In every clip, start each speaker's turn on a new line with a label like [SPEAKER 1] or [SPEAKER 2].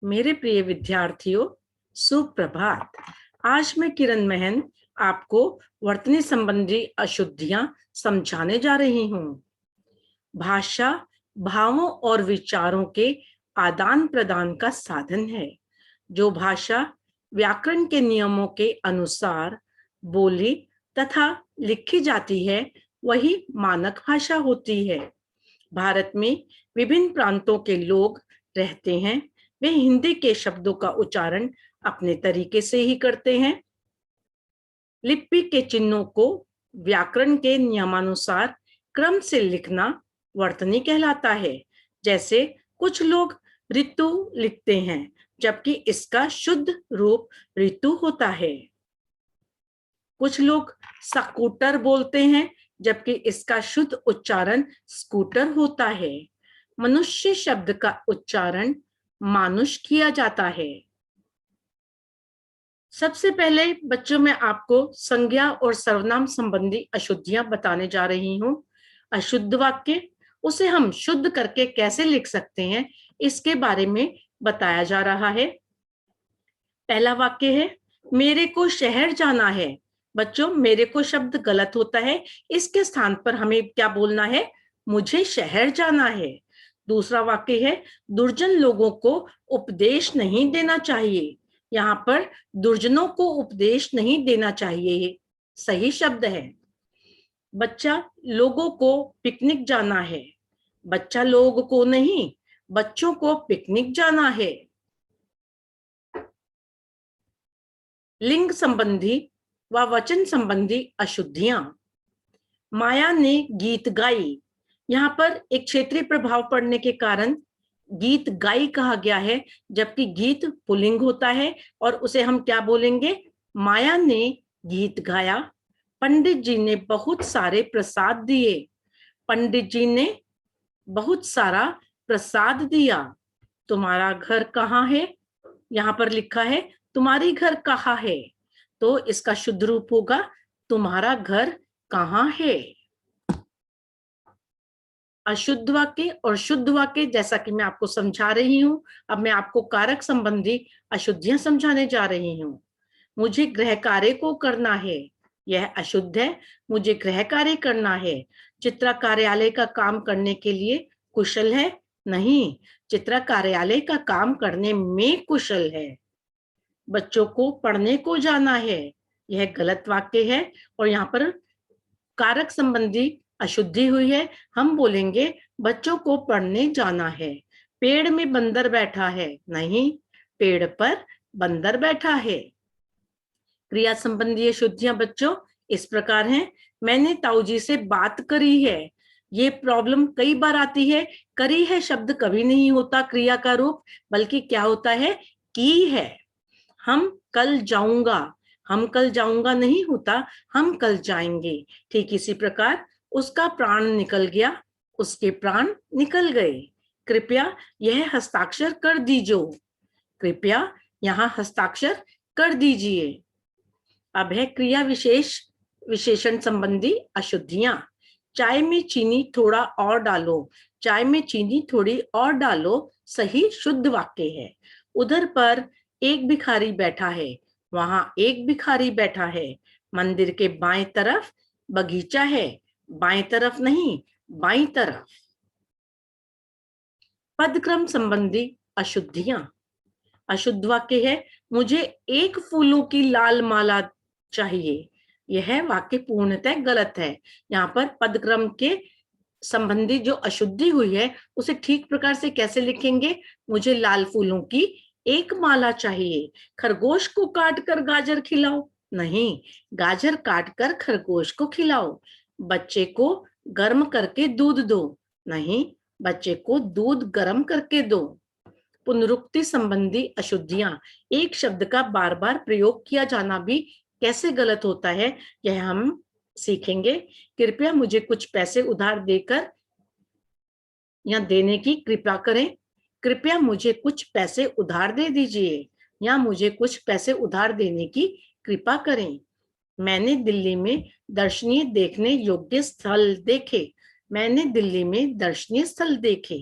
[SPEAKER 1] मेरे प्रिय विद्यार्थियों, सुप्रभात। आज मैं किरण महन आपको वर्तनी संबंधी अशुद्धियां समझाने जा रही हूँ। भाषा भावों और विचारों के आदान प्रदान का साधन है। जो भाषा व्याकरण के नियमों के अनुसार बोली तथा लिखी जाती है, वही मानक भाषा होती है। भारत में विभिन्न प्रांतों के लोग रहते हैं। वे हिंदी के शब्दों का उच्चारण अपने तरीके से ही करते हैं। लिपि के चिन्हों को व्याकरण के नियमानुसार क्रम से लिखना वर्तनी कहलाता है। जैसे कुछ लोग ऋतु लिखते हैं, जबकि इसका शुद्ध रूप ऋतु होता है। कुछ लोग स्कूटर बोलते हैं, जबकि इसका शुद्ध उच्चारण स्कूटर होता है। मनुष्य शब्द का उच्चारण मानुष किया जाता है। सबसे पहले बच्चों में आपको संज्ञा और सर्वनाम संबंधी अशुद्धियां बताने जा रही हूं। अशुद्ध वाक्य, उसे हम शुद्ध करके कैसे लिख सकते हैं, इसके बारे में बताया जा रहा है। पहला वाक्य है, मेरे को शहर जाना है। बच्चों, मेरे को शब्द गलत होता है। इसके स्थान पर हमें क्या बोलना है? मुझे शहर जाना है। दूसरा वाक्य है, दुर्जन लोगों को उपदेश नहीं देना चाहिए। यहाँ पर दुर्जनों को उपदेश नहीं देना चाहिए सही शब्द है। बच्चा लोगों को पिकनिक जाना है। बच्चा लोग को नहीं, बच्चों को पिकनिक जाना है। लिंग संबंधी व वचन संबंधी अशुद्धियां। माया ने गीत गाई। यहाँ पर एक क्षेत्रीय प्रभाव पड़ने के कारण गीत गाई कहा गया है, जबकि गीत पुल्लिंग होता है और उसे हम क्या बोलेंगे? माया ने गीत गाया। पंडित जी ने बहुत सारे प्रसाद दिए। पंडित जी ने बहुत सारा प्रसाद दिया। तुम्हारा घर कहाँ है? यहाँ पर लिखा है तुम्हारी घर कहाँ है, तो इसका शुद्ध रूप होगा तुम्हारा घर कहाँ है। अशुद्ध वाक्य और शुद्ध वाक्य जैसा कि मैं आपको समझा रही हूं, अब मैं आपको कारक संबंधी अशुद्धियां समझाने जा रही हूं। मुझे गृह कार्य को करना है, यह अशुद्ध है। मुझे गृह कार्य करना है। चित्रा कार्यालय का काम करने के लिए कुशल है? नहीं, चित्रा कार्यालय का काम करने में कुशल है। बच्चों को पढ़ने को जाना है, यह गलत वाक्य है और यहाँ पर कारक संबंधी अशुद्धि हुई है। हम बोलेंगे बच्चों को पढ़ने जाना है। पेड़ में बंदर बैठा है, नहीं, पेड़ पर बंदर बैठा है। क्रिया संबंधी अशुद्धियां बच्चों इस प्रकार हैं। मैंने ताऊ जी से बात करी है। ये प्रॉब्लम कई बार आती है। करी है शब्द कभी नहीं होता क्रिया का रूप, बल्कि क्या होता है? की है। हम कल जाऊंगा, हम कल जाऊंगा नहीं होता, हम कल जाएंगे। ठीक इसी प्रकार उसका प्राण निकल गया, उसके प्राण निकल गए। कृपया यह हस्ताक्षर कर दीजिए। कृपया यहाँ हस्ताक्षर कर दीजिए। अब है क्रिया विशेष विशेषण संबंधी अशुद्धियां। चाय में चीनी थोड़ा और डालो। चाय में चीनी थोड़ी और डालो सही शुद्ध वाक्य है। उधर पर एक भिखारी बैठा है, वहां एक भिखारी बैठा है। मंदिर के बाएं तरफ बगीचा है, बाएं तरफ नहीं, बाईं तरफ। पदक्रम संबंधी अशुद्धियां। अशुद्ध वाक्य है, मुझे एक फूलों की लाल माला चाहिए। यह वाक्य पूर्णतः गलत है। यहाँ पर पदक्रम के संबंधी जो अशुद्धि हुई है उसे ठीक प्रकार से कैसे लिखेंगे? मुझे लाल फूलों की एक माला चाहिए। खरगोश को काट कर गाजर खिलाओ, नहीं, गाजर काट कर खरगोश को खिलाओ। बच्चे को गर्म करके दूध दो, नहीं, बच्चे को दूध गर्म करके दो। पुनरुक्ति संबंधी अशुद्धियां। एक शब्द का बार बार प्रयोग किया जाना भी कैसे गलत होता है, यह हम सीखेंगे। कृपया मुझे कुछ पैसे उधार देकर या देने की कृपा करें। कृपया मुझे कुछ पैसे उधार दे दीजिए या मुझे कुछ पैसे उधार देने की कृपा करें। मैंने दिल्ली में दर्शनीय देखने योग्य स्थल देखे। मैंने दिल्ली में दर्शनीय स्थल देखे।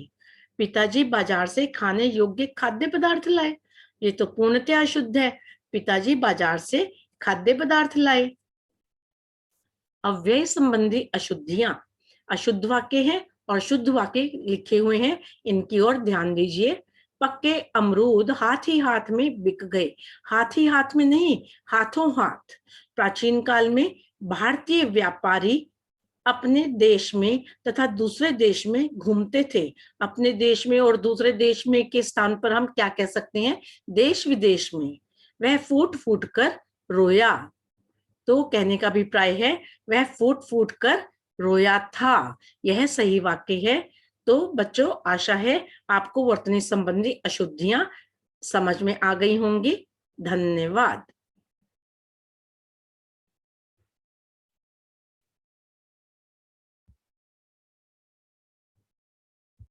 [SPEAKER 1] पिताजी बाजार से खाने योग्य खाद्य पदार्थ लाए। ये तो पूर्णतः अशुद्ध है। पिताजी बाजार से खाद्य पदार्थ लाए। अव्यय संबंधी अशुद्धियां, अशुद्ध वाक्य हैं और शुद्ध वाक्य लिखे हुए हैं, इनकी ओर ध्यान दीजिए। पक्के अमरूद हाथ ही हाथ में बिक गए। हाथ ही हाथ में नहीं, हाथों हाथ। प्राचीन काल में भारतीय व्यापारी अपने देश में तथा दूसरे देश में घूमते थे। अपने देश में और दूसरे देश में के स्थान पर हम क्या कह सकते हैं? देश विदेश में। वह फूट फूट कर रोया। तो कहने का अभिप्राय है वह फूट फूट कर रोया था। यह सही वाक्य है। तो बच्चों, आशा है आपको वर्तनी संबंधी अशुद्धियां समझ में आ गई होंगी। धन्यवाद।